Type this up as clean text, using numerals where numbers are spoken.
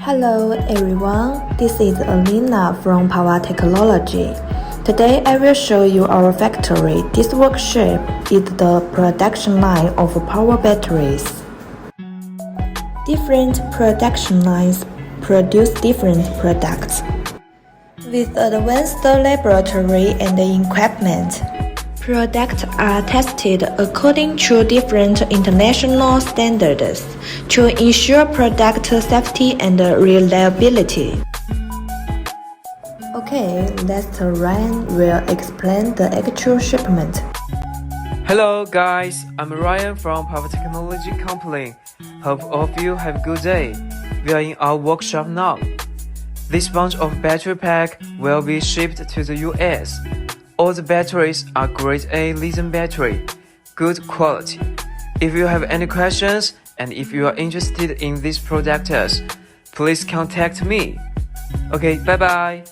Hello everyone, this is Alina from Iparwa Technology. Today I will show you our factory. This workshop is the production line of power batteries. Different production lines produce different products. With advanced laboratory and equipment, products are tested according to different international standards to ensure product safety and reliability. Okay, let's Ryan will explain the actual shipment. Hello guys, I'm Ryan from Iparwa Technology Company. Hope all of you have a good day. We are in our workshop now. This bunch of battery pack will be shipped to the US. All the batteries are grade A lithium battery, good quality. If you have any questions and if you are interested in these products, please contact me. Okay, bye bye.